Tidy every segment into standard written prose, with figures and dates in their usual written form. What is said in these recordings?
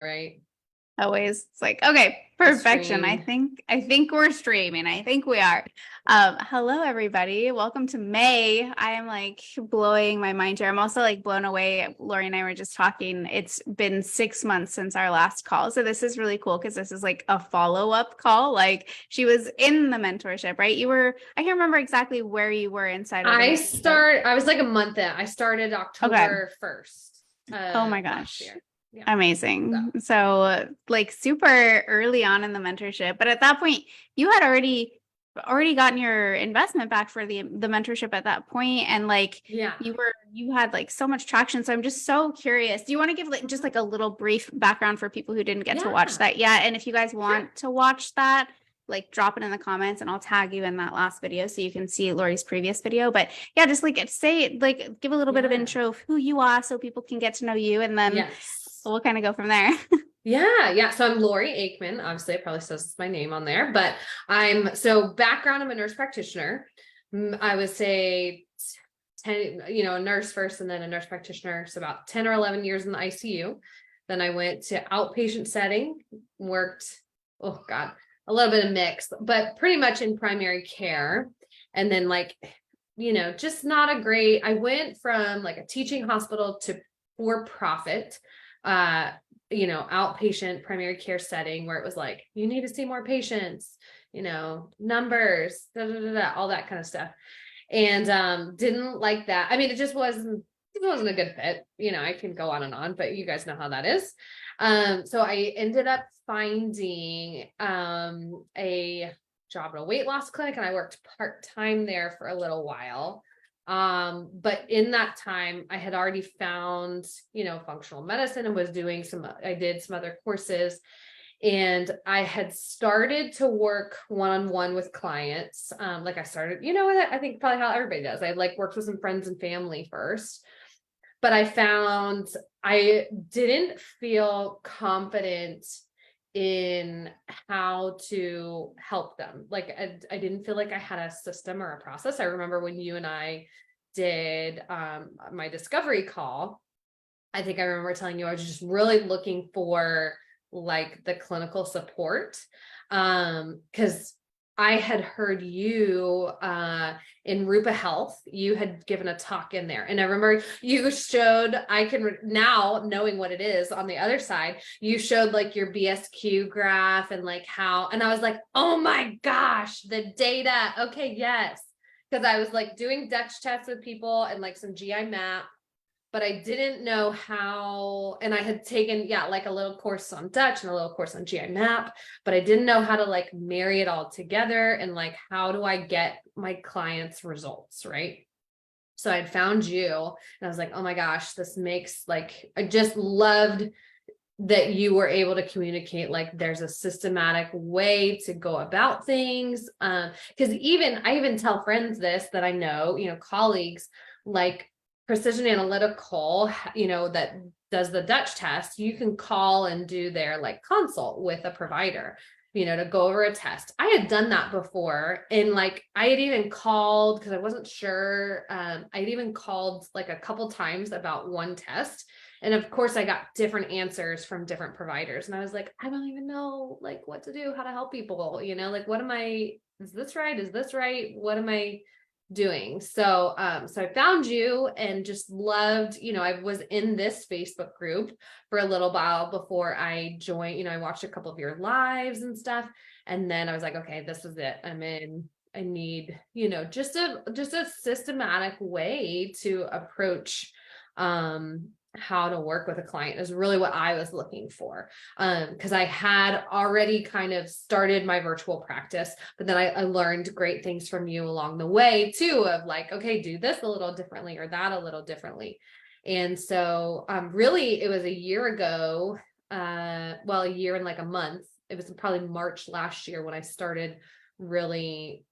right? Always. It's like, okay, perfection. I think we're streaming. I think we are. Hello everybody. Welcome to May. I am like blowing my mind here. I'm also like blown away. Lori and I were just talking. It's been 6 months since our last call. So this is really cool because this is like a follow-up call. Like she was in the mentorship, right? I can't remember exactly where you were inside of the mentorship. I was like a month in. I started October 1st. Oh my gosh. Yeah. Amazing. So like super early on in the mentorship, but at that point you had already gotten your investment back for the mentorship at that point, and like you had like so much traction. So I'm just so curious. Do you want to give like just like a little brief background for people who didn't get to watch that yet? And if you guys want to watch that, like drop it in the comments and I'll tag you in that last video so you can see Lori's previous video. But yeah, just like give a little bit of intro of who you are so people can get to know you, and then we'll kind of go from there. Yeah. So I'm Lori Aikman. Obviously, it probably says my name on there, but I'm a nurse practitioner. I would say 10, a nurse first and then a nurse practitioner. So about 10 or 11 years in the ICU. Then I went to outpatient setting, worked, a little bit of mix, but pretty much in primary care. And then just not a great, I went from like a teaching hospital to for-profit, outpatient primary care setting where it was like, you need to see more patients, numbers, all that kind of stuff. And didn't like that. I mean, it wasn't a good fit. I can go on and on, but you guys know how that is. So I ended up finding a job at a weight loss clinic, and I worked part-time there for a little while. But in that time I had already found, functional medicine and was doing I did some other courses, and I had started to work one-on-one with clients. I started, I think probably how everybody does. I worked with some friends and family first, but I found I didn't feel confident in how to help them. I didn't feel like I had a system or a process. I remember when you and I did my discovery call, I think I remember telling you I was just really looking for the clinical support, because I had heard you in Rupa Health, you had given a talk in there. And I remember you showed, now knowing what it is on the other side, you showed your BSQ graph and and I was like, oh my gosh, the data. Okay. Yes. Cause I was doing Dutch tests with people and some GI map, but I didn't know how, and I had taken, a little course on Dutch and a little course on GI map, but I didn't know how to marry it all together and how do I get my clients results, right? So I'd found you and I was like, oh my gosh, this makes I just loved that you were able to communicate there's a systematic way to go about things. Because I even tell friends this that I know, colleagues, Precision Analytical, that does the Dutch test, you can call and do their consult with a provider, to go over a test. I had done that before. And I had even called because I wasn't sure. I had even called a couple times about one test. And of course I got different answers from different providers. And I was like, I don't even know what to do, how to help people, is this right? Is this right? What am I doing? So I found you and just loved, I was in this Facebook group for a little while before I joined. I watched a couple of your lives and stuff, and then I was like, okay, this is it. I'm in. I need, just a systematic way to approach how to work with a client is really what I was looking for. Because I had already kind of started my virtual practice, but then I learned great things from you along the way too, of okay, do this a little differently or that a little differently. And so really it was a year ago, a year and a month. It was probably March last year when I started really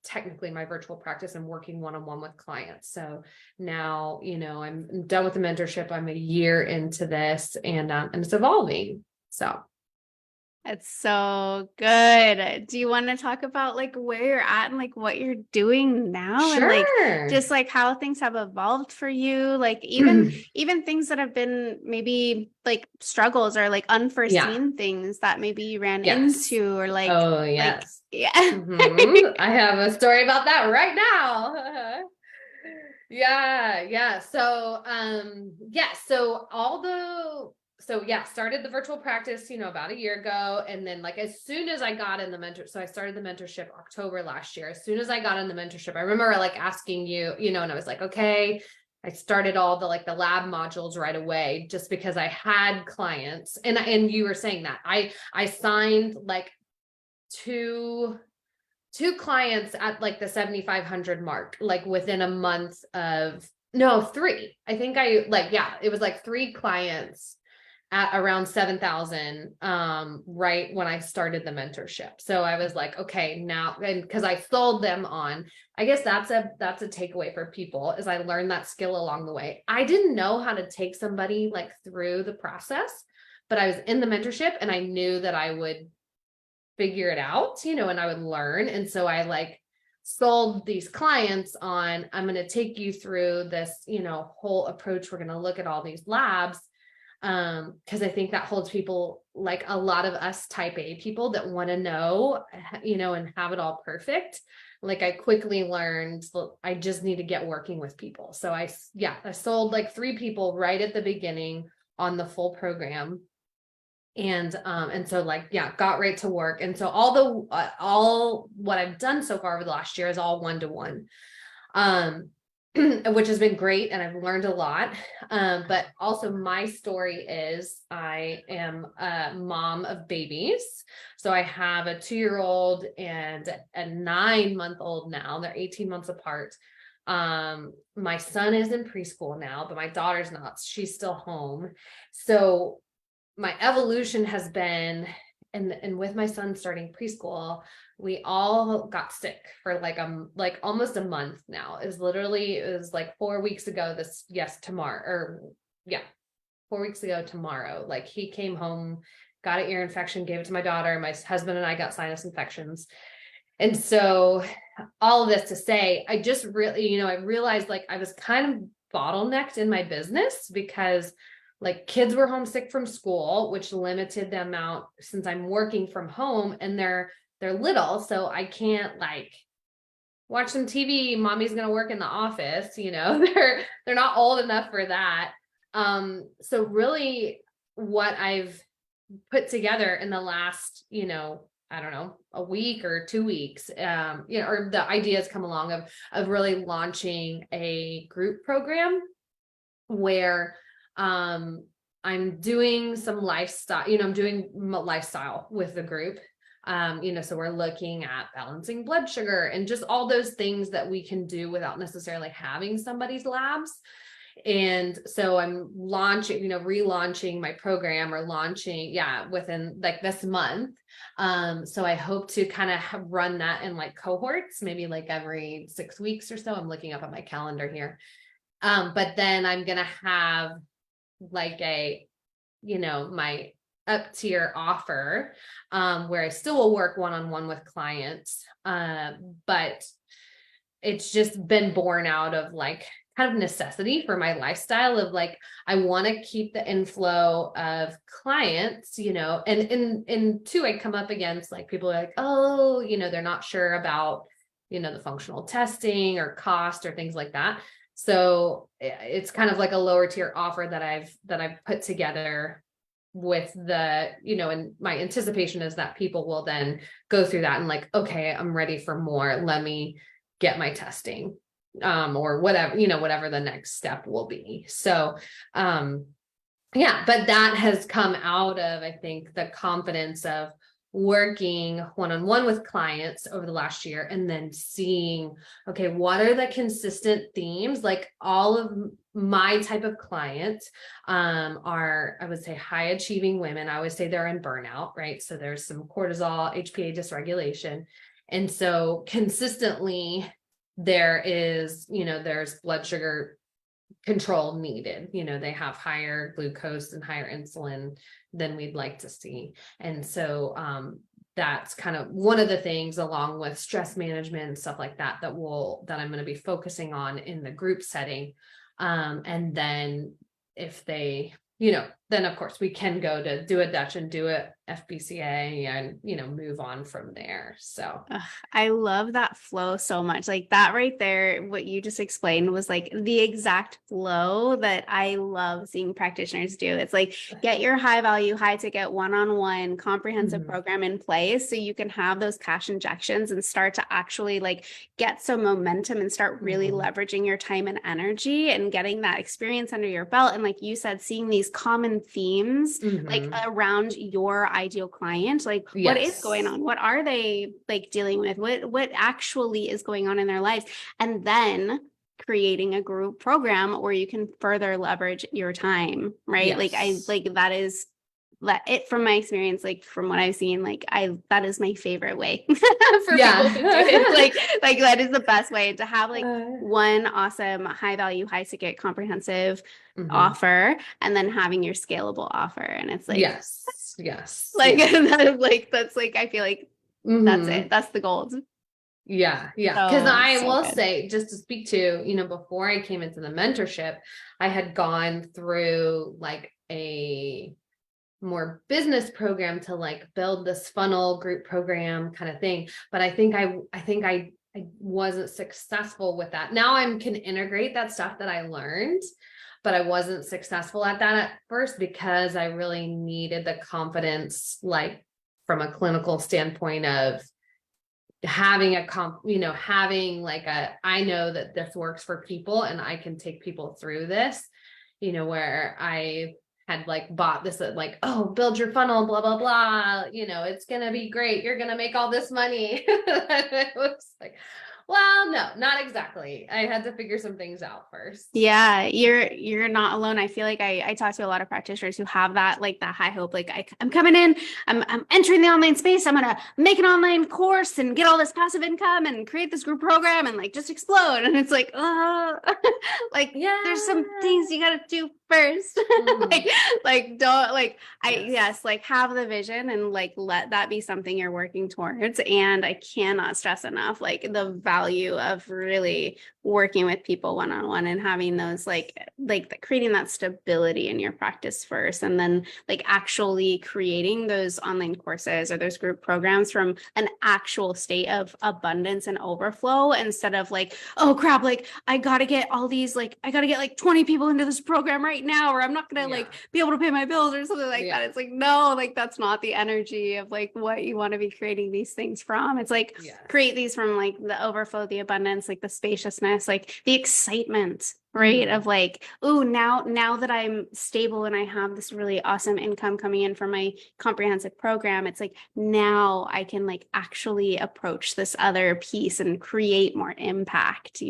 technically my virtual practice and working one-on-one with clients. So now, I'm done with the mentorship. I'm a year into this and it's evolving. So. It's so good. Do you want to talk about like where you're at and like what you're doing now and like Sure. just like how things have evolved for you? Like even things that have been maybe like struggles or like unforeseen things that maybe you ran Yes. into or like Oh, yes. yeah. I have a story about that right now. Yeah. Started the virtual practice, about a year ago. And then like, as soon as I got in so I started the mentorship October last year. As soon as I got in the mentorship, I remember like asking you, and I was like, okay, I started all the lab modules right away, just because I had clients and you were saying that I signed like two clients at like the 7,500 mark, like within a month of, no, three. I think it was like three clients at around 7,000, right when I started the mentorship. So I was like, okay, now, and because I sold them on, I guess that's a takeaway for people, is I learned that skill along the way. I didn't know how to take somebody like through the process, but I was in the mentorship and I knew that I would figure it out, and I would learn. And so I like sold these clients on, I'm going to take you through this, whole approach. We're going to look at all these labs. Because I think that holds people, like a lot of us type A people that want to know, and have it all perfect. Like I quickly learned, I just need to get working with people. So I sold like three people right at the beginning on the full program. And so got right to work. And so all what I've done so far over the last year is all one-to-one, which has been great. And I've learned a lot. But also my story is I am a mom of babies. So I have a 2-year-old and a 9-month-old now. They're 18 months apart. My son is in preschool now, but my daughter's not. She's still home. So my evolution has been, and with my son starting preschool, we all got sick for like almost a month now. It was like 4 weeks ago 4 weeks ago tomorrow. Like he came home, got an ear infection, gave it to my daughter. My husband and I got sinus infections. And so all of this to say, I just really, I realized like I was kind of bottlenecked in my business because like kids were homesick from school, which limited the amount, since I'm working from home and they're little. So I can't like watch some TV. Mommy's going to work in the office, they're not old enough for that. So really what I've put together in the last, I don't know, a week or 2 weeks, or the ideas come along of really launching a group program where I'm doing some lifestyle, I'm doing lifestyle with the group. So we're looking at balancing blood sugar and just all those things that we can do without necessarily having somebody's labs. And so I'm relaunching my program, or launching, within like this month. So I hope to kind of run that in like cohorts, maybe like every 6 weeks or so. I'm looking up at my calendar here. But then I'm going to have like my up tier offer, where I still will work one-on-one with clients. But it's just been born out of like kind of necessity for my lifestyle of like, I want to keep the inflow of clients, and two, I come up against like people are like, oh, they're not sure about, the functional testing or cost or things like that. So it's kind of like a lower tier offer that I've put together with the, and my anticipation is that people will then go through that and like, okay, I'm ready for more. Let me get my testing, or whatever, whatever the next step will be. So, but that has come out of, I think, the confidence of working one-on-one with clients over the last year, and then seeing, okay, what are the consistent themes? Like all of my type of clients are, I would say, high achieving women. I always say they're in burnout, right? So there's some cortisol, HPA dysregulation. And so consistently there is, there's blood sugar control needed. They have higher glucose and higher insulin than we'd like to see. And so, that's kind of one of the things, along with stress management and stuff like that, that I'm going to be focusing on in the group setting. And then if they, then of course we can go to do a Dutch and do a FBCA and, move on from there. So I love that flow so much. Like that right there, what you just explained was like the exact flow that I love seeing practitioners do. It's like, get your high value, high ticket, one-on-one comprehensive program in place so you can have those cash injections and start to actually like get some momentum and start really leveraging your time and energy and getting that experience under your belt. And like you said, seeing these common themes like around your ideal client, like what is going on, what are they like dealing with, what actually is going on in their lives, and then creating a group program where you can further leverage your time, right? Like from my experience, like from what I've seen, like that is my favorite way for people to do it. Like that is the best way to have like one awesome high value, high ticket comprehensive offer, and then having your scalable offer. And it's like, like that's like, I feel like that's it. That's the gold. Yeah. Because I will say, just to speak to, before I came into the mentorship, I had gone through like a more business program to like build this funnel group program kind of thing. But I think I wasn't successful with that. Now I can integrate that stuff that I learned, but I wasn't successful at that at first because I really needed the confidence, like from a clinical standpoint of having having like I know that this works for people and I can take people through this, where I had like bought this at like, oh, build your funnel, blah, blah, blah. It's going to be great. You're going to make all this money. It was like, well, no, not exactly. I had to figure some things out first. Yeah, you're not alone. I feel like I talk to a lot of practitioners who have that, like that high hope, like I'm coming in, I'm entering the online space. I'm going to make an online course and get all this passive income and create this group program and like just explode. And it's like, like there's some things you got to do first. like don't like, like have the vision and like, let that be something you're working towards. And I cannot stress enough, like the value of really working with people one-on-one and having those like creating that stability in your practice first, and then like actually creating those online courses or those group programs from an actual state of abundance and overflow, instead of like, oh crap, like I gotta get 20 people into this program right now, or I'm not gonna like be able to pay my bills or something like that. It's like, no, like that's not the energy of like what you want to be creating these things from. It's like create these from like the overflow, the abundance, like the spaciousness, like the excitement, right? Of like, oh, now that I'm stable and I have this really awesome income coming in from my comprehensive program, it's like now I can like actually approach this other piece and create more impact,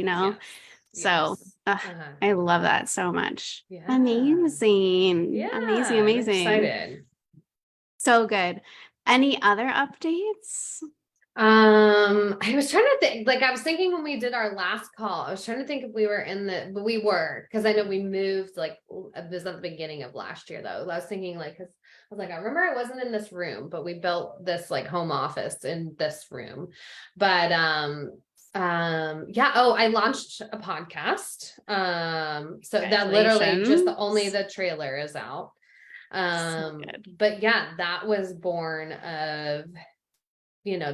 So I love that so much. Amazing. Amazing. I'm excited. So good. Any other updates? I was trying to think, like I was thinking when we did our last call, I was trying to think if we were but we were, because I know we moved, like this at the beginning of last year though. I was thinking like, cause I was like, I remember I wasn't in this room, but we built this like home office in this room. But I launched a podcast. So that literally just the trailer is out. But yeah, that was born of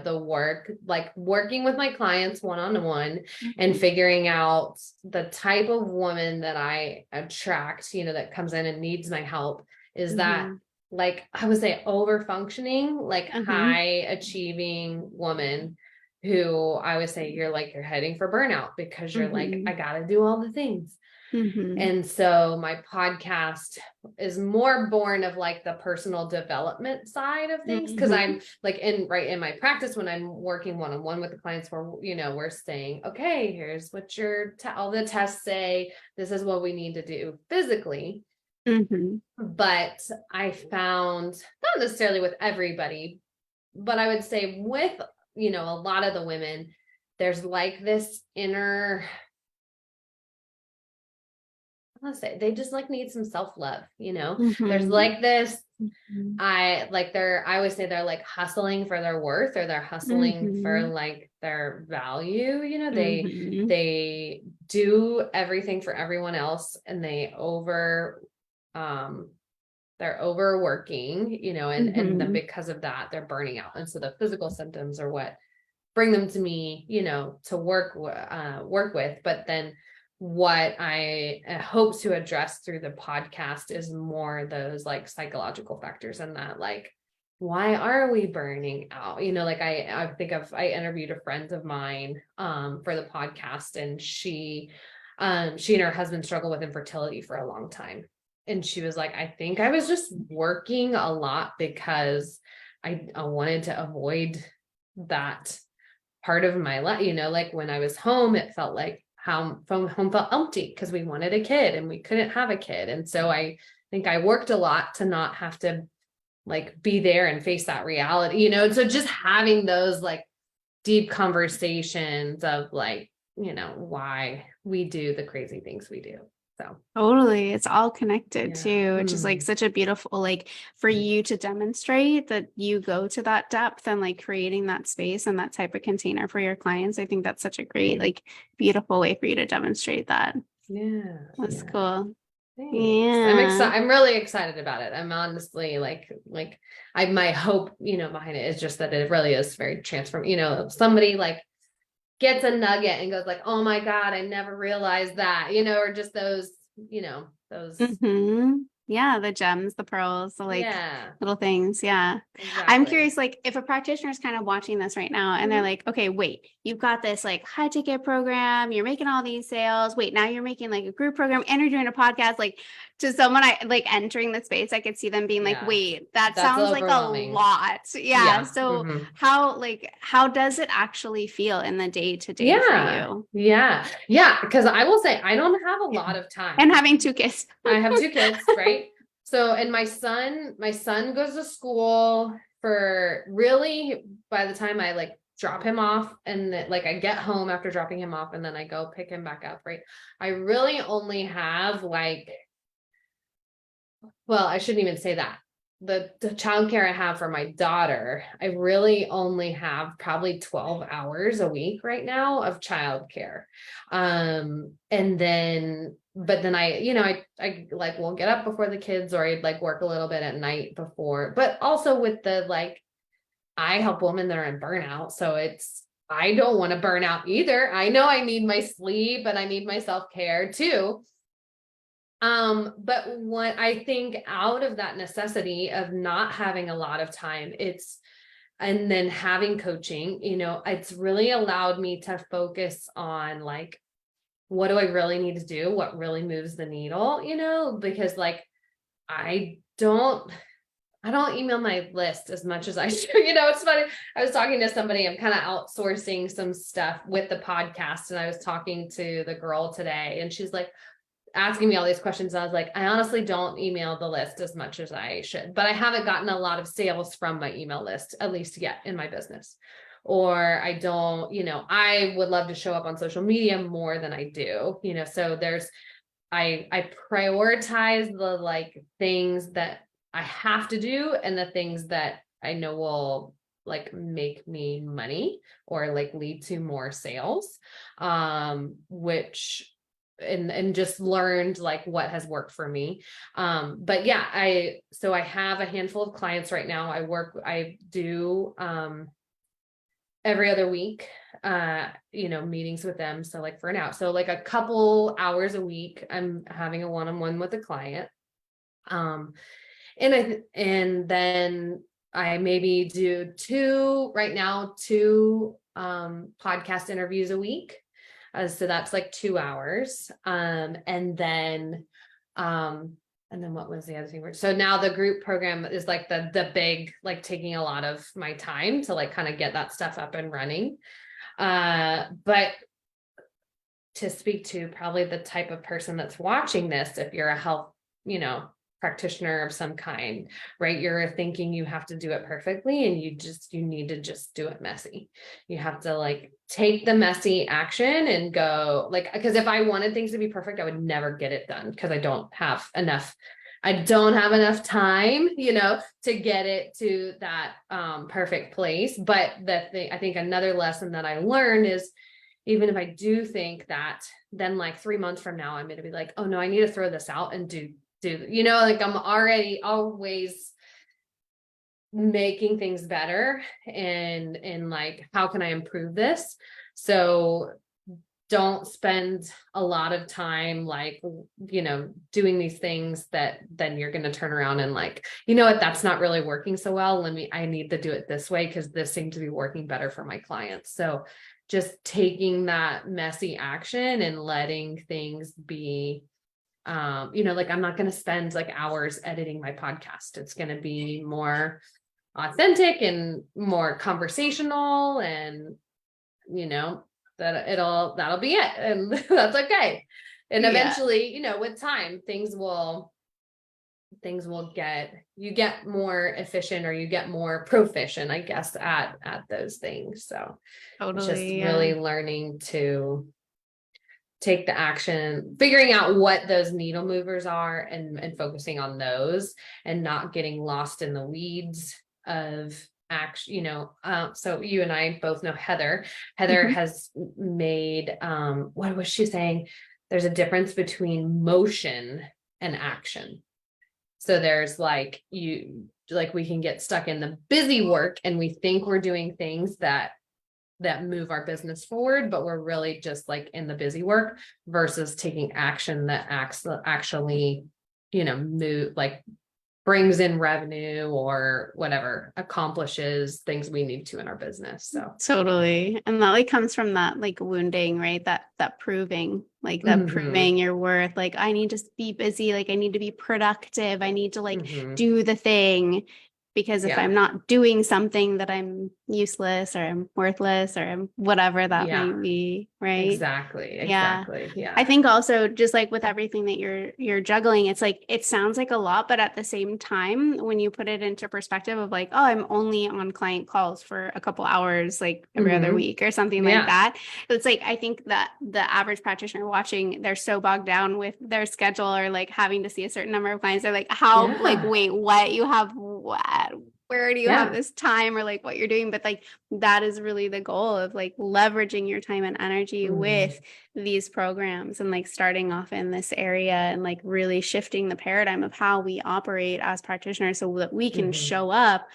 the work, like working with my clients one-on-one and figuring out the type of woman that I attract, that comes in and needs my help, is that like, I would say over functioning, like high achieving woman who I would say you're heading for burnout because you're like, I gotta do all the things. And so my podcast is more born of like the personal development side of things. Cause I'm like in my practice, when I'm working one-on-one with the clients, where, we're saying, okay, here's what all the tests say, this is what we need to do physically. But I found, not necessarily with everybody, but I would say with, a lot of the women, there's like this inner, let's say they just like need some self-love, Mm-hmm. there's like this, Mm-hmm. I always say they're like hustling for their worth, or they're hustling for Mm-hmm. like their value, Mm-hmm. they do everything for everyone else, and they're overworking, and then Mm-hmm. because of that, they're burning out. And so the physical symptoms are what bring them to me, to work with. But then what I hope to address through the podcast is more those like psychological factors, and that like, why are we burning out? Like I interviewed a friend of mine for the podcast, and she and her husband struggled with infertility for a long time. And she was like, I think I was just working a lot because I wanted to avoid that part of my life, like when I was home, it felt like home felt empty because we wanted a kid and we couldn't have a kid. And so I think I worked a lot to not have to like be there and face that reality, so just having those like deep conversations of like, why we do the crazy things we do. So Totally. It's all connected yeah. too, which is like such a beautiful, like for you to demonstrate that you go to that depth and like creating that space and that type of container for your clients. I think that's such a great, like beautiful way for you to demonstrate that. Yeah. That's cool. Thanks. Yeah. I'm excited. I'm really excited about it. I'm honestly my hope, behind it is just that it really is very transformative. Somebody like gets a nugget and goes like, oh my God, I never realized that, or just those, those. Mm-hmm. Yeah, the gems, the pearls, the like little things. Yeah. Exactly. I'm curious, like if a practitioner is kind of watching this right now and they're like, okay, wait, you've got this like high ticket program, you're making all these sales. Wait, now you're making like a group program and you're doing a podcast. Like to someone I like entering the space, I could see them being like, wait, that's sounds like a lot. Yeah. So how does it actually feel in the day to day for you? Yeah. Because I will say I don't have a lot of time. And having 2 kids. I have 2 kids, right? So, and my son goes to school for really, by the time I like drop him off and like I get home after dropping him off and then I go pick him back up, right? I really only have like, well, I shouldn't even say that. The childcare I have for my daughter, I really only have probably 12 hours a week right now of childcare. And then, but then I like will get up before the kids, or I'd like work a little bit at night before, but also with the like, I help women that are in burnout. So I don't want to burn out either. I know I need my sleep and I need my self-care too. But what I think out of that necessity of not having a lot of time, and then having coaching, it's really allowed me to focus on like, what do I really need to do? What really moves the needle, because like, I don't email my list as much as I should. It's funny. I was talking to somebody, I'm kind of outsourcing some stuff with the podcast. And I was talking to the girl today and she's like, asking me all these questions. I was like, I honestly don't email the list as much as I should, but I haven't gotten a lot of sales from my email list, at least yet in my business. Or I don't, I would love to show up on social media more than I do, so I prioritize the like things that I have to do and the things that I know will like make me money or like lead to more sales, which and just learned like what has worked for me. But yeah, I have a handful of clients right now. I do every other week, meetings with them. So like for an hour, so like a couple hours a week, I'm having a one-on-one with a client. And then I maybe do two podcast interviews a week. So that's like 2 hours. And then what was the other thing? So now the group program is like the big, like taking a lot of my time to like kind of get that stuff up and running. But to speak to probably the type of person that's watching this, if you're a health, practitioner of some kind, right? You're thinking you have to do it perfectly, and you need to just do it messy. You have to like take the messy action and go like, because if I wanted things to be perfect, I would never get it done because I don't have enough time, to get it to that perfect place. But I think another lesson that I learned is, even if I do think that, then like 3 months from now, I'm going to be like, oh no, I need to throw this out and do, like I'm already always making things better, and like, how can I improve this? So don't spend a lot of time like, doing these things that then you're going to turn around and like, you know what, that's not really working so well. I need to do it this way because this seems to be working better for my clients. So just taking that messy action and letting things be, like, I'm not going to spend like hours editing my podcast. It's going to be more authentic and more conversational, and, that'll be it. And that's okay. And eventually, with time, you get more efficient, or you get more proficient, I guess, at those things. So it's just really learning to take the action, figuring out what those needle movers are, and focusing on those, and not getting lost in the weeds of action. So you and I both know Heather has made, what was she saying? There's a difference between motion and action. So there's like, we can get stuck in the busy work, and we think we're doing things that move our business forward, but we're really just like in the busy work, versus taking action that actually, move, like brings in revenue, or whatever, accomplishes things we need to in our business. So totally. And that like comes from that like wounding, right? That proving, like that proving your worth. Like, I need to be busy. Like, I need to be productive. I need to like do the thing, because if I'm not doing something, that I'm useless, or I'm worthless, or I'm whatever that might be. Right. Exactly. Yeah. I think also, just like with everything that you're juggling, it's like, it sounds like a lot, but at the same time, when you put it into perspective of like, oh, I'm only on client calls for a couple hours, like every other week or something like that. It's like, I think that the average practitioner watching, they're so bogged down with their schedule, or like having to see a certain number of clients. They're like, how, like, wait, what? You have what? Where do you have this time, or like what you're doing? But like, that is really the goal of like leveraging your time and energy with these programs, and like starting off in this area, and like really shifting the paradigm of how we operate as practitioners, so that we can show up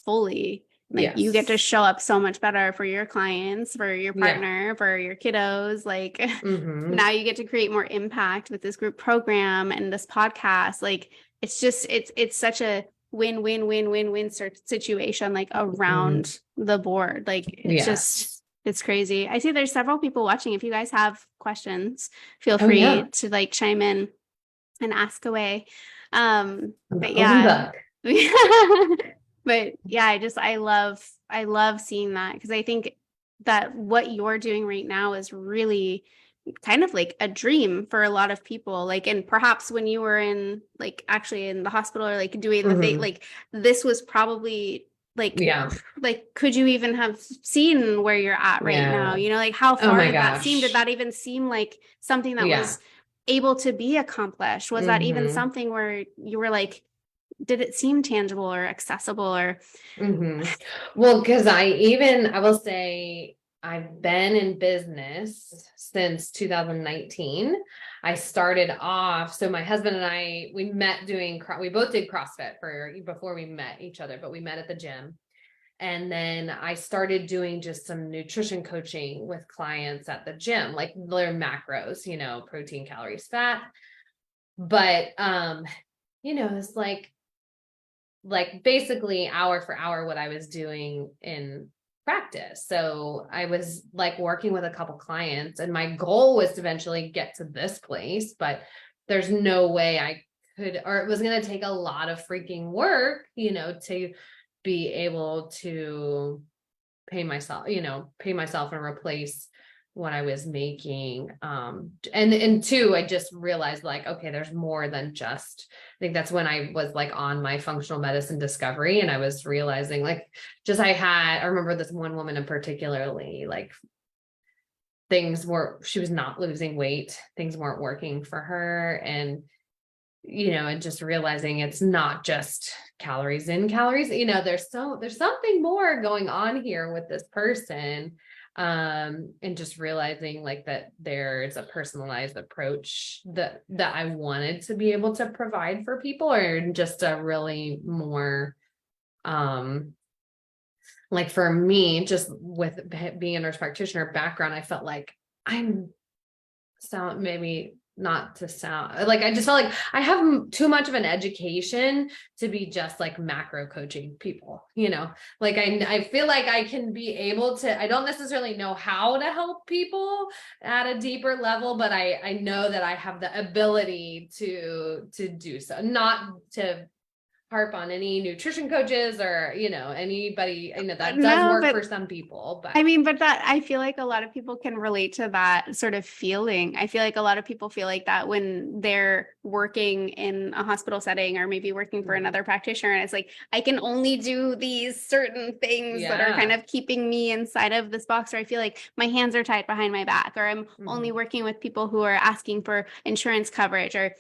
fully. Like, you get to show up so much better for your clients, for your partner, for your kiddos. Like now you get to create more impact with this group program and this podcast. Like, it's just, it's such a win situation, like around the board. Like, it's just, it's crazy. I see there's several people watching. If you guys have questions, feel free to like chime in and ask away. But but yeah, I love seeing that, because I think that what you're doing right now is really kind of like a dream for a lot of people. Like, and perhaps when you were in, like, actually in the hospital, or like doing the thing, like, this was probably like, like, could you even have seen where you're at right now? Like, how far did that seem? Did that even seem like something that was able to be accomplished? Was that even something where you were like, did it seem tangible or accessible, or? Well, because I will say, I've been in business since 2019. I started off, so my husband and I, we both did CrossFit before we met each other, but we met at the gym. And then I started doing just some nutrition coaching with clients at the gym, like their macros, protein, calories, fat. But, it's like basically hour for hour what I was doing in practice. So I was like working with a couple clients, and my goal was to eventually get to this place, but there's no way I could, or it was going to take a lot of freaking work, to be able to pay myself and replace what I was making. And two, I just realized like, okay, there's more than just, I think that's when I was like on my functional medicine discovery. And I was realizing like, I remember this one woman in particularly, like she was not losing weight. Things weren't working for her. And, and just realizing it's not just calories in, calories, there's something more going on here with this person. And just realizing like that there's a personalized approach that I wanted to be able to provide for people, or just a really more, like for me, just with being a nurse practitioner background, I felt like maybe not to sound like, I just felt like I have too much of an education to be just like macro coaching people, like I feel like I can be able to, I don't necessarily know how to help people at a deeper level, but I know that I have the ability to do so. Not to harp on any nutrition coaches or, anybody, that does work for some people, but that, I feel like a lot of people can relate to that sort of feeling. I feel like a lot of people feel like that when they're working in a hospital setting or maybe working for another practitioner. And it's like, I can only do these certain things that are kind of keeping me inside of this box, or I feel like my hands are tied behind my back, or I'm only working with people who are asking for insurance coverage, or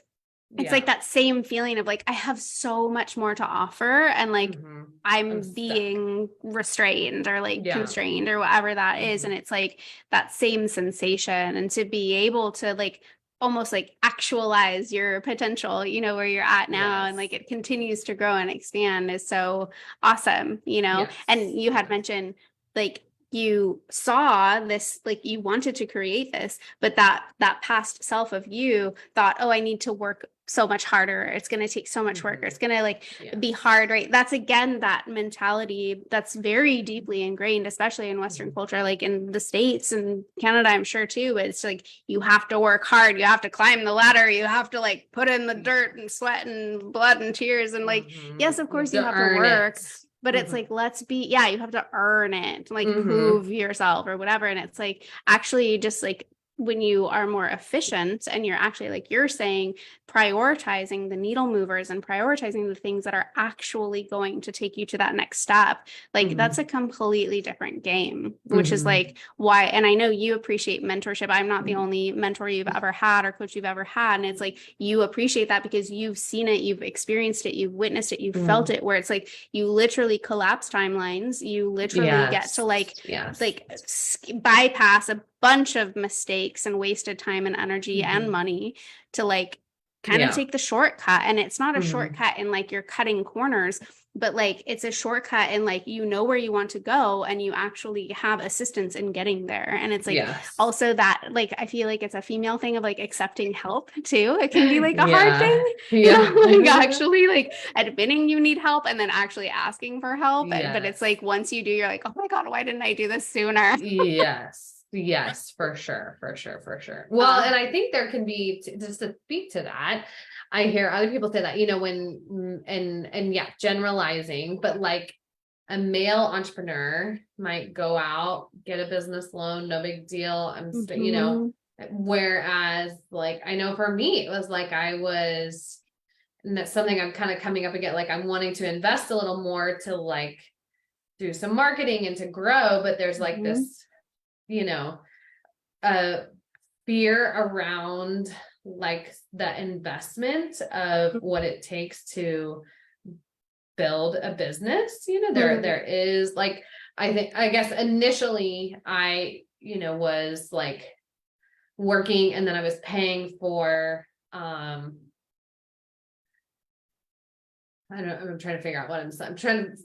it's like that same feeling of like, I have so much more to offer, and like, I'm being restrained or like constrained or whatever that is. And it's like that same sensation. And to be able to like, almost like actualize your potential, where you're at now, and like it continues to grow and expand is so awesome, And you had mentioned like, you saw this, like you wanted to create this, but that past self of you thought, oh, I need to work so much harder. It's going to take so much work. Or it's going to be hard, right? That's again, that mentality that's very deeply ingrained, especially in Western culture, like in the States and Canada, I'm sure too. But it's like, you have to work hard. You have to climb the ladder. You have to like put in the dirt and sweat and blood and tears. And like, yes, of course you have to work. But it's like, you have to earn it, like prove yourself or whatever. And it's like, actually just like, when you are more efficient and you're actually, like you're saying, prioritizing the needle movers and prioritizing the things that are actually going to take you to that next step, like that's a completely different game, which is like why, and I know you appreciate mentorship. I'm not the only mentor you've ever had or coach you've ever had. And it's like, you appreciate that because you've seen it, you've experienced it, you've witnessed it, you've felt it, where it's like, you literally collapse timelines. You literally get to like bypass a bunch of mistakes and wasted time and energy and money to like kind of take the shortcut. And it's not a shortcut in like you're cutting corners, but like it's a shortcut in like, where you want to go, and you actually have assistance in getting there. And it's like also that, like, I feel like it's a female thing of like accepting help too. It can be like a hard thing, like actually like admitting you need help and then actually asking for help. But it's like, once you do, you're like, oh my God, why didn't I do this sooner? Yes, for sure. Well, and I think there can be, just to speak to that, I hear other people say that, when, and generalizing, but like a male entrepreneur might go out, get a business loan, no big deal. Whereas like, I know for me, it was like, and that's something I'm kind of coming up again, like I'm wanting to invest a little more to like do some marketing and to grow, but there's like this, fear around like the investment of what it takes to build a business. There is like, I guess initially I, was like working, and then I was paying for, I'm trying to figure out I'm trying to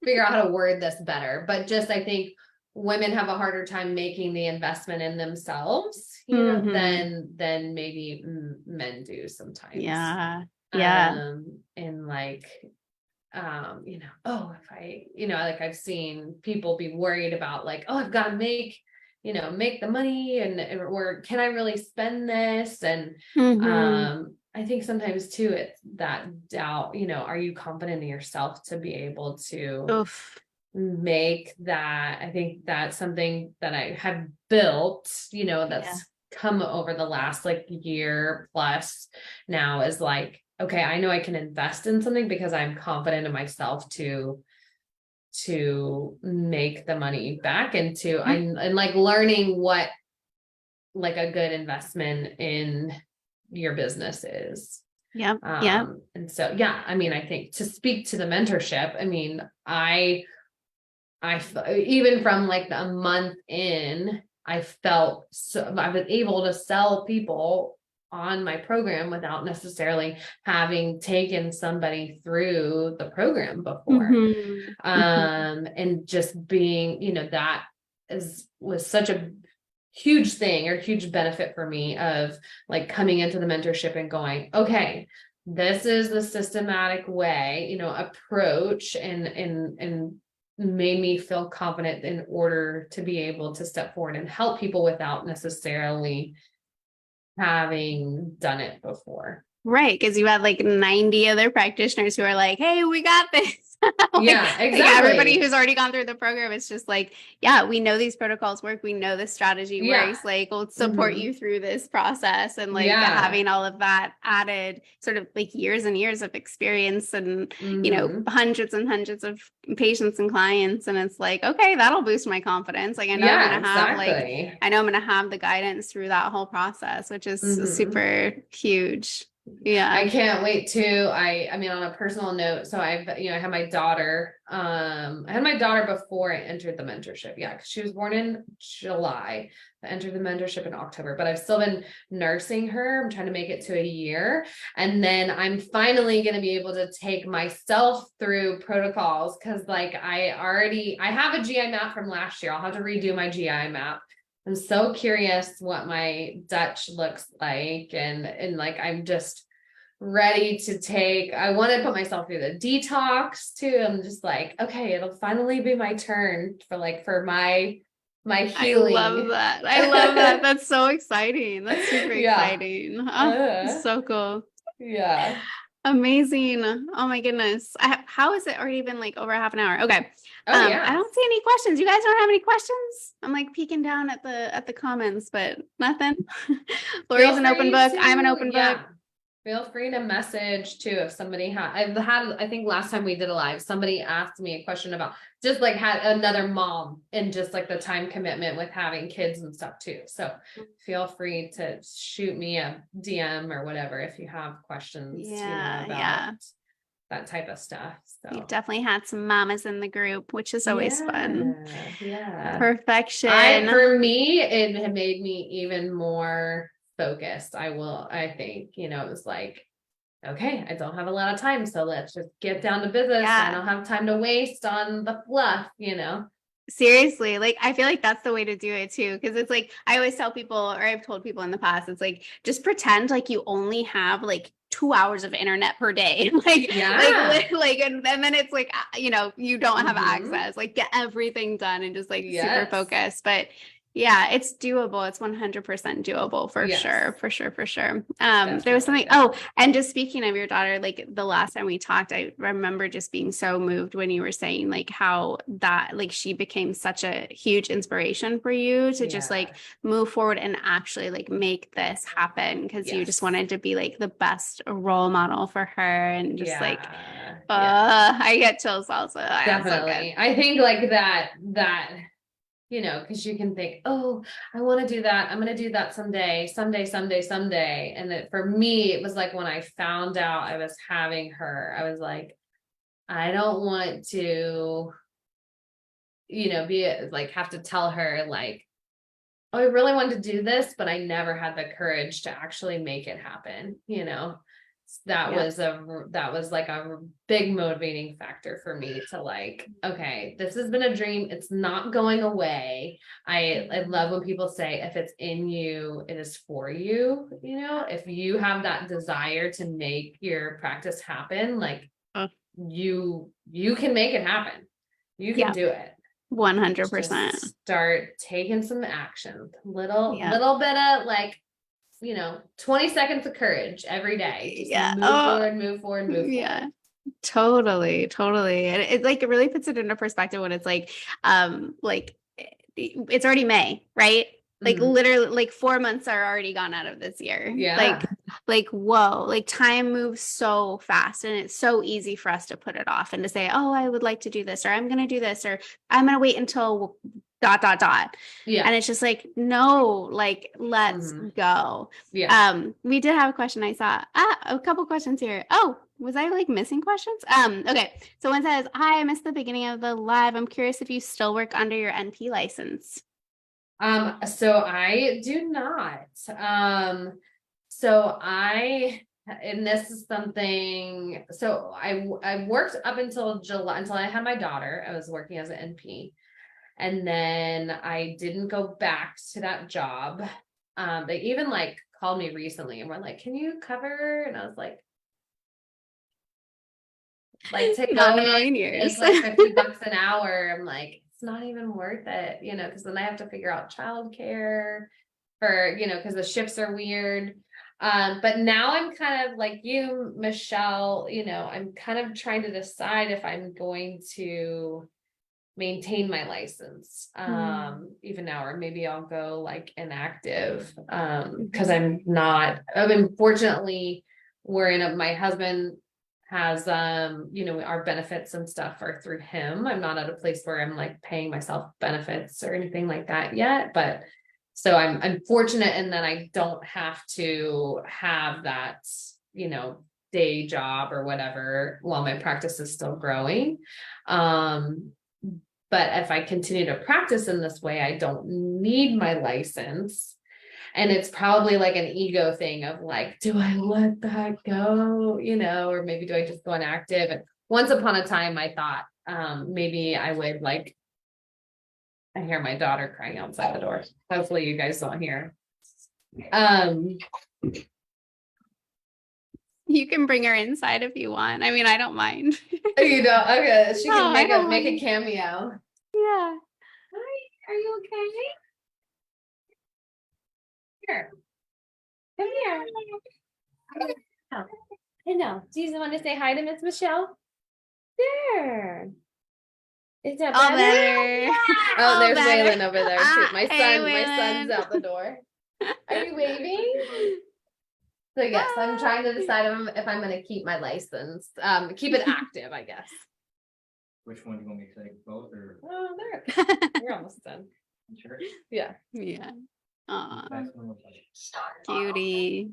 figure out how to word this better, but just, I think women have a harder time making the investment in themselves, than maybe men do sometimes. And like, if I, like I've seen people be worried about like, oh, I've got to make the money, or can I really spend this? And, I think sometimes too, it's that doubt, are you confident in yourself to be able to make that. I think that's something that I have built, that's come over the last like year plus now, is like, okay, I know I can invest in something because I'm confident in myself to make the money back, and and like learning what like a good investment in your business is. Yeah. And so, I mean, I think to speak to the mentorship, I mean, I even from like a month in, I felt so I was able to sell people on my program without necessarily having taken somebody through the program before. And just being, that was such a huge thing, or huge benefit for me, of like coming into the mentorship and going, okay, this is the systematic way, approach, and made me feel confident in order to be able to step forward and help people without necessarily having done it before. Right. Because you had like 90 other practitioners who are like, hey, we got this. Yeah, exactly. Like everybody who's already gone through the program, it's just like, yeah, we know these protocols work. We know this strategy works. Like, we'll support you through this process. And like having all of that added sort of like years and years of experience, and, hundreds and hundreds of patients and clients. And it's like, okay, that'll boost my confidence. Like, I know I'm going to have I know I'm going to have the guidance through that whole process, which is super huge. Yeah. I can't wait to, I mean, on a personal note, so I had my daughter, I had my daughter before I entered the mentorship. Yeah. Cause she was born in July. I entered the mentorship in October, but I've still been nursing her. I'm trying to make it to a year. And then I'm finally going to be able to take myself through protocols. Cause like I have a GI map from last year. I'll have to redo my GI map. I'm so curious what my Dutch looks like, and like I'm just ready to I want to put myself through the detox too. I'm just like, okay, it'll finally be my turn for my healing. I love that. That's so exciting. That's super exciting. Oh, so cool. Yeah. Amazing. Oh my goodness. How is it already been like over half an hour? Okay. Yeah. I don't see any questions. You guys don't have any questions? I'm like peeking down at the comments, but nothing. Lori's an open book. I'm an open book. Feel free to message too if somebody I think last time we did a live, somebody asked me a question about just like had another mom and just like the time commitment with having kids and stuff too. So feel free to shoot me a DM or whatever if you have questions about that type of stuff. So you've definitely had some mamas in the group, which is always fun. Yeah. Perfection. For me, it had made me even more focused. I think, it was like, okay, I don't have a lot of time, so let's just get down to business. I don't have time to waste on the fluff, Seriously, like I feel like that's the way to do it too, because it's like I always tell people, or I've told people in the past, it's like just pretend like you only have like 2 hours of internet per day, and then it's like you don't have access, like get everything done and just like super focused. But yeah, it's doable. It's 100% doable for sure. There was something. Oh, and just speaking of your daughter, like the last time we talked, I remember just being so moved when you were saying like how that like she became such a huge inspiration for you to just like move forward and actually like make this happen, because you just wanted to be like the best role model for her, and just I get chills also. Definitely. I think like that because you can think, oh, I want to do that. I'm going to do that someday. And that for me, it was like when I found out I was having her, I was like, I don't want to, be like, have to tell her like, oh, I really wanted to do this, but I never had the courage to actually make it happen. That was like a big motivating factor for me to like, okay, this has been a dream. It's not going away. I love when people say, if it's in you, it is for you. If you have that desire to make your practice happen, like you can make it happen. You can do it. 100%. Start taking some action, little bit of like, 20 seconds of courage every day. Just move forward. Totally. And it like, it really puts it into perspective when it's like it's already May, right? Like literally like 4 months are already gone out of this year. Yeah. Like, whoa, like time moves so fast and it's so easy for us to put it off and to say, oh, I would like to do this, or I'm going to do this, or I'm going to wait until ... Yeah. And it's just like, no, like, let's go. Yeah. We did have a question. I saw a couple questions here. Oh, was I like missing questions? Okay. So one says, hi, I missed the beginning of the live. I'm curious if you still work under your NP license. So I do not. So and this is something, so I worked up until July, until I had my daughter. I was working as an NP. And then I didn't go back to that job. They even like called me recently and were like, can you cover? And I was like to Not go in a million in, years. make like $50 an hour. I'm like, it's not even worth it, because then I have to figure out childcare for, because the shifts are weird. But now I'm kind of like you, Michelle, I'm kind of trying to decide if I'm going to maintain my license even now, or maybe I'll go like inactive because unfortunately my husband has our benefits and stuff are through him. I'm not at a place where I'm like paying myself benefits or anything like that yet, but so I'm fortunate in that I don't have to have that day job or whatever while my practice is still growing. But if I continue to practice in this way, I don't need my license. And it's probably like an ego thing of like, do I let that go? Or maybe do I just go inactive? And once upon a time, I thought maybe I would I hear my daughter crying outside the door. Hopefully you guys don't hear. You can bring her inside if you want. I mean, I don't mind. Okay. She can make a cameo. Yeah. Hi, are you okay? Here. Come here. I know. Do you want to say hi to Miss Michelle? There. Is that All better? better. Yeah. Oh, there's Waylon over there too. My son's out the door. Are you waving? So yes, I'm trying to decide if I'm going to keep my license, keep it active, I guess. Which one do you want me to say? Both or? Oh, there. We're almost done. Sure. Yeah. Yeah. Aw, That's one of cutie.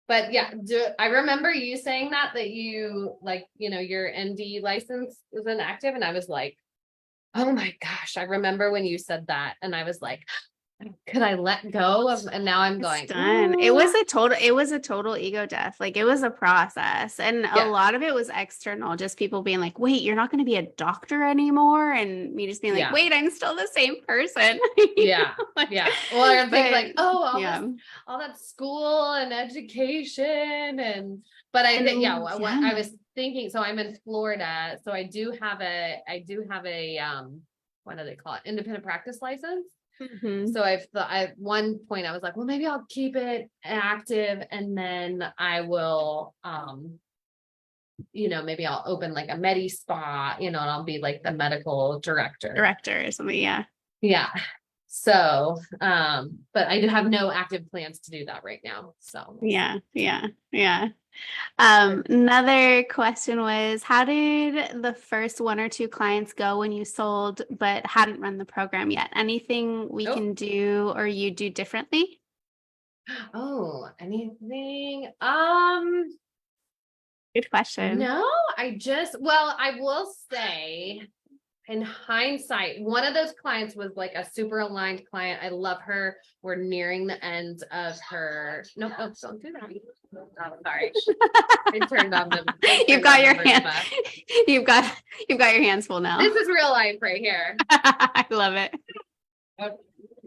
But yeah, I remember you saying that you your ND license is inactive, and I was like, oh my gosh, I remember when you said that, and I was like, could I let go of? And now I'm going. It's done. It was a total ego death. Like it was a process, and a lot of it was external. Just people being like, "Wait, you're not going to be a doctor anymore," and me just being like, "Wait, I'm still the same person." Yeah. Well, I'm thinking like, oh, all that school and education, but I think I was thinking. So I'm in Florida, so I do have a what do they call it? Independent practice license. So at one point I was like, well, maybe I'll keep it active and then I will, maybe I'll open like a Medi spa, and I'll be like the medical director or something. Yeah. Yeah. So, but I do have no active plans to do that right now. So Yeah. Another question was, how did the first 1 or 2 clients go when you sold but hadn't run the program yet? Anything we can do or you do differently? Oh, anything? Good question. No, I will say in hindsight, one of those clients was like a super aligned client. I love her. We're nearing the end of her. Nope, don't do that. Oh, sorry. I turned on the. You've got your hand. You've got your hands full now. This is real life right here. I love it.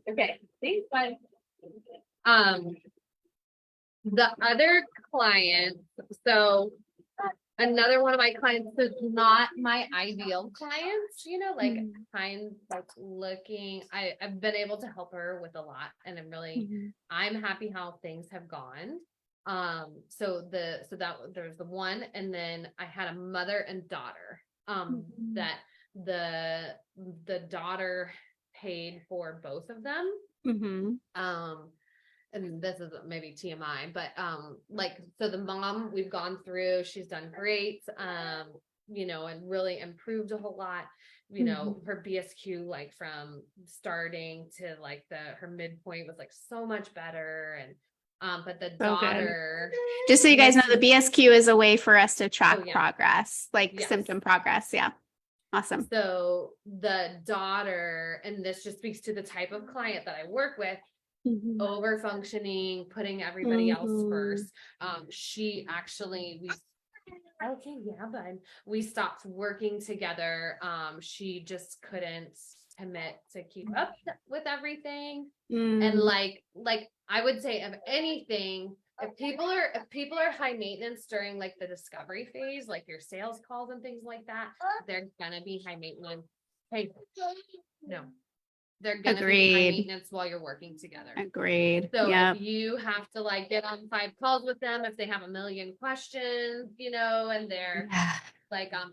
Okay. Thanks. Bye. The other client. So another one of my clients is not my ideal clients, looking, I've been able to help her with a lot and I'm happy how things have gone. So there's the one, and then I had a mother and daughter, that the daughter paid for both of them. And this is maybe TMI, but, so the mom, we've gone through, she's done great, and really improved a whole lot, her BSQ, like from starting to like her midpoint was like so much better. And, but the daughter, just so you guys know, the BSQ is a way for us to track progress, like symptom progress. Yeah. Awesome. So the daughter, and this just speaks to the type of client that I work with, over functioning, putting everybody else first. She actually, we stopped working together. She just couldn't commit to keep up with everything. And like I would say, of anything, if people are high maintenance during like the discovery phase, like your sales calls and things like that, they're gonna be high maintenance. Hey, no. They're going to be high maintenance while you're working together. Agreed. So if you have to like get on 5 calls with them, if they have a million questions, and they're like, our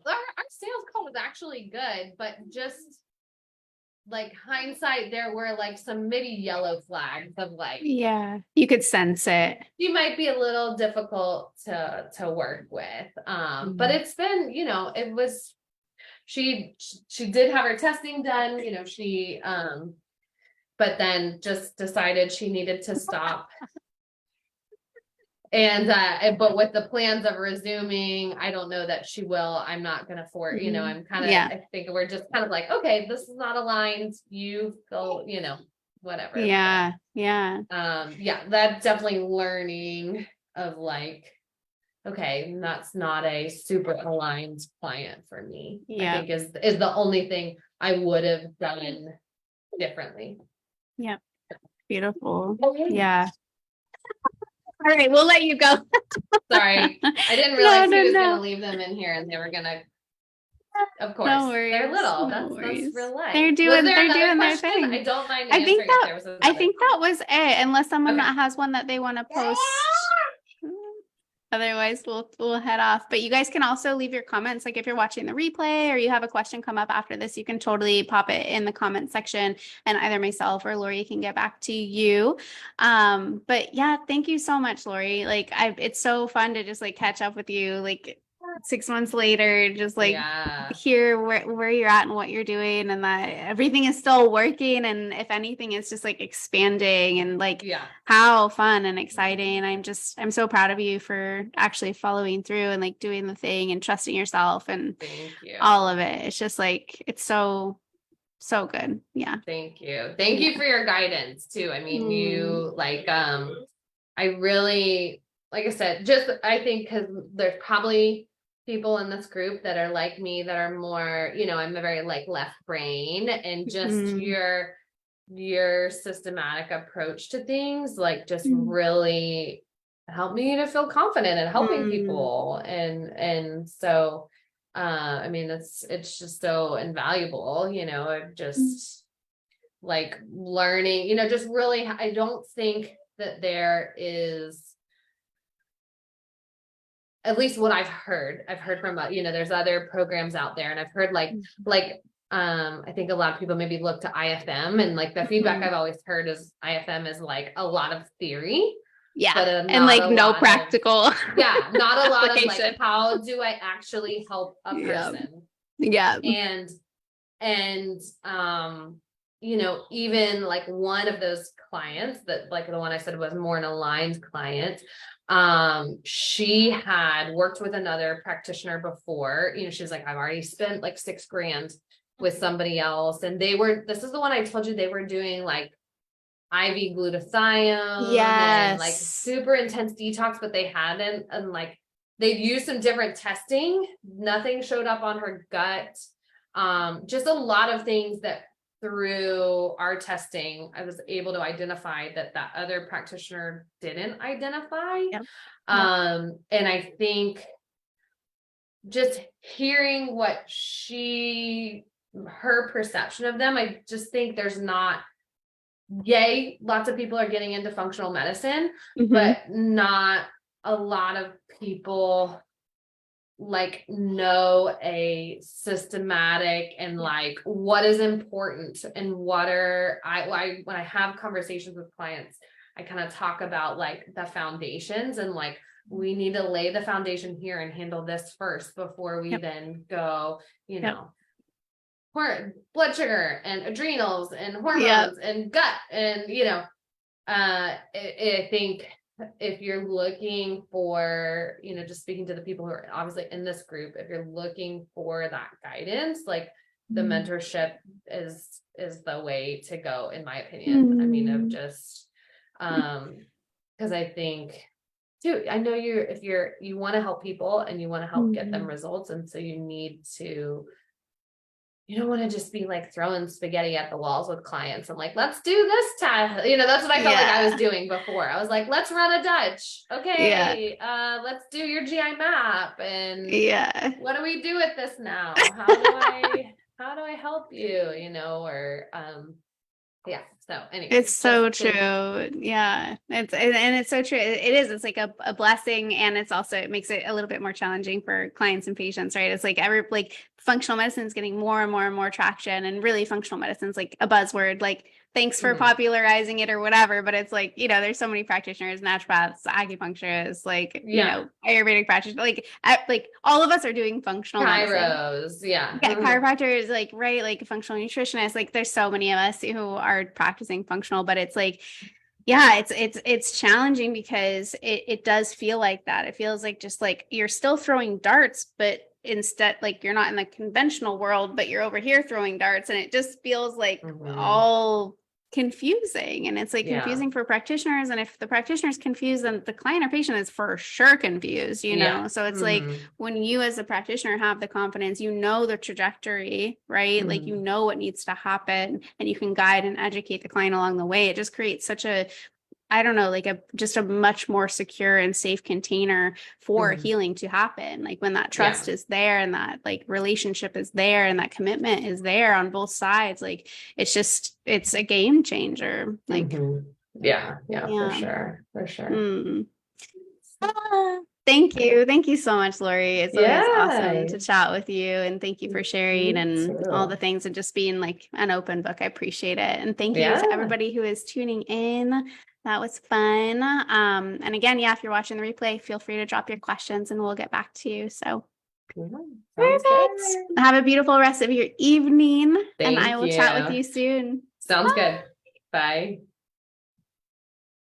sales call was actually good, but just like hindsight, there were like some maybe yellow flags of like, you could sense it. You might be a little difficult to work with. But it's been, it was, she did have her testing done, but then just decided she needed to stop. And, but with the plans of resuming, I don't know that she will. I'm not going to force, I'm kind of, I think we're just kind of like, okay, this is not aligned. You go, whatever. Yeah. That's definitely learning of like, okay, that's not a super aligned client for me. I think is the only thing I would have done differently. Yeah. Beautiful. Yeah. All right, we'll let you go. Sorry. I didn't realize he was gonna leave them in here and they were gonna, of course. No worries. They're little. No That's worries. Real life. They're doing their thing. I don't mind I think answering that was it, unless someone that has one that they want to post. Otherwise, we'll head off. But you guys can also leave your comments. Like if you're watching the replay or you have a question come up after this, you can totally pop it in the comment section and either myself or Lori can get back to you. But yeah, thank you so much, Lori. Like it's so fun to just like catch up with you. Like 6 months later, just like hear where you're at and what you're doing and that everything is still working. And if anything, it's just like expanding and like how fun and exciting. I'm so proud of you for actually following through and like doing the thing and trusting yourself and all of it. It's just like, it's so good. Yeah. Thank you. Thank you for your guidance too. I mean, you like, I really, like I said, I think because there's probably people in this group that are like me that are more, I'm a very like left brain and just your systematic approach to things, like just really helped me to feel confident in helping people. And so, I mean, it's just so invaluable, just like learning, just really, I don't think that there is, at least what I've heard from, there's other programs out there and I've heard like, I think a lot of people maybe look to IFM and like the feedback I've always heard is IFM is like a lot of theory. Yeah. And like no practical. Not a lot of like, how do I actually help a person? Yeah. And, even like one of those clients that like the one I said was more an aligned client, she had worked with another practitioner before, she's like, I've already spent like $6,000 with somebody else. And this is the one I told you they were doing like IV glutathione and like super intense detox, but they hadn't, and like they've used some different testing. Nothing showed up on her gut. Just a lot of things that through our testing, I was able to identify that other practitioner didn't identify. And I think just hearing what her perception of them, I just think there's not, lots of people are getting into functional medicine, but not a lot of people like know a systematic and like what is important and what are when I have conversations with clients, I kind of talk about like the foundations and like we need to lay the foundation here and handle this first before we then go, you know, blood sugar and adrenals and hormones and gut and, you know, I think if you're looking for, you know, just speaking to the people who are obviously in this group, if you're looking for that guidance, like the mentorship is the way to go, in my opinion. I mean, of just, because I think too, I know you want to help people and you want to help get them results. And so you don't want to just be like throwing spaghetti at the walls with clients. I'm like, let's do this test. You know, that's what I felt like I was doing before. I was like, let's run a Dutch. Okay. Let's do your GI map. And what do we do with this now? How do I help you? You know, or, so anyway, it's so true. It's so true. It's like a blessing, and it makes it a little bit more challenging for clients and patients, right? It's like functional medicine is getting more and more and more traction, and really functional medicine is like a buzzword, like thanks for popularizing it or whatever. But it's like, you know, there's so many practitioners, naturopaths, acupuncturists, like, you know, Ayurvedic practitioners, like all of us are doing functional chiros, medicine. Chiropractors, like, right, like functional nutritionists, like there's so many of us who are practicing functional, but it's like, it's challenging because it does feel like that. It feels like just like you're still throwing darts, but instead, like you're not in the conventional world, but you're over here throwing darts, and it just feels like all confusing. And it's like confusing for practitioners, and if the practitioner is confused, then the client or patient is for sure confused, you know. So it's like when you as a practitioner have the confidence, you know the trajectory, right? Like you know what needs to happen, and you can guide and educate the client along the way. It just creates such a, I don't know, like just a much more secure and safe container for healing to happen. Like when that trust is there, and that like relationship is there, and that commitment is there on both sides, like it's a game changer. Like, for sure. Thank you so much, Lori. It's always awesome to chat with you, and thank you for sharing and all the things, and just being like an open book. I appreciate it. And thank you to everybody who is tuning in. That was fun. And again, if you're watching the replay, feel free to drop your questions and we'll get back to you. So perfect. Have a beautiful rest of your evening. And I will chat with you soon. Sounds good. Bye.